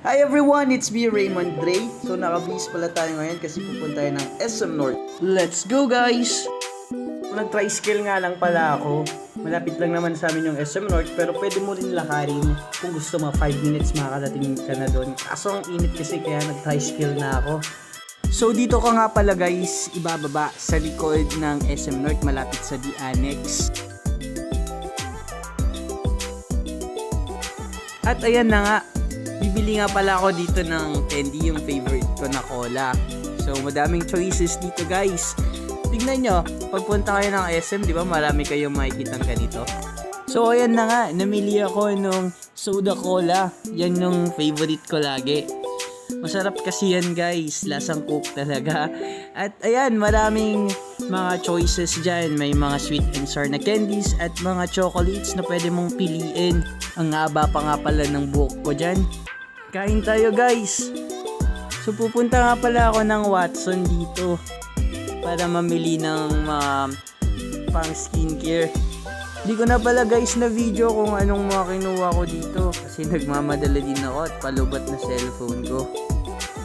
Hi everyone, it's me Raymond Dre. So nakabihis pala tayo ngayon kasi pupunta tayo ng SM North. Let's go guys! Nag-tricycle nga lang pala ako. Malapit lang naman sa amin yung SM North pero pwede mo rin lakarin. Kung gusto mo 5 minutes makakarating ka na doon. Kaso ang init kasi kaya nag-tricycle na ako. So dito ka nga pala guys, ibababa sa likod ng SM North malapit sa The Annex. At ayan na nga, bibili nga pala ako dito ng candy, yung favorite ko na cola. So madaming choices dito guys. Tignan nyo, pagpunta kayo ng SM, di ba marami kayong makikitang ganito. So ayan na nga, namili ako nung soda cola. Yan yung favorite ko lagi. Masarap kasi yan guys, lasang Coke talaga. At ayan, maraming mga choices dyan. May mga sweet and sour na candies at mga chocolates na pwede mong piliin. Ang haba pa nga pala ng buhok ko dyan. Kain tayo guys. So pupunta nga pala ako ng Watson dito para mamili ng mga pang skincare. Hindi ko na pala guys na video kung anong mga kinuha ko dito kasi nagmamadala din ako at palubat na cellphone ko.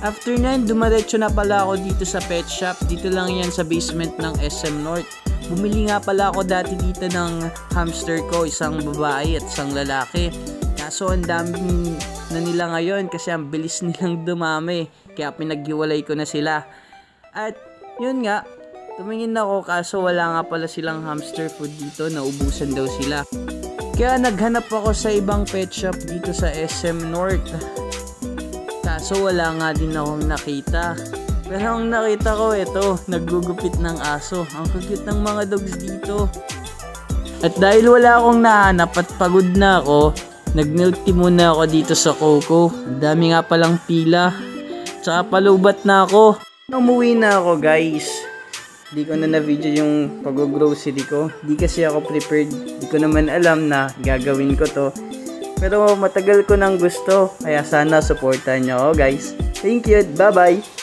After nyan, dumaretso na pala ako dito sa pet shop. Dito lang yan sa basement ng SM North. Bumili nga pala ako dati dito ng hamster ko, isang babae at isang lalaki. Kaso ang dami na nila ngayon kasi ang bilis nilang dumami. Kaya pinaghiwalay ko na sila. At yun nga, tumingin ako kaso wala nga pala silang hamster food dito, naubusan daw sila. Kaya naghanap ako sa ibang pet shop dito sa SM North. Kaso wala nga din akong nakita. Pero ang nakita ko ito, naggugupit ng aso. Ang cute ng mga dogs dito. At dahil wala akong nahanap at pagod na ako, nag-milk tea muna ako dito sa Coco. Ang dami nga palang pila. Tsaka palubat na ako. Umuwi na ako guys. Di ko na na-video yung pag-grocery ko. Di kasi ako prepared. Di ko naman alam na gagawin ko to. Pero matagal ko nang gusto. Kaya sana supportan nyo ako guys. Thank you. Bye bye.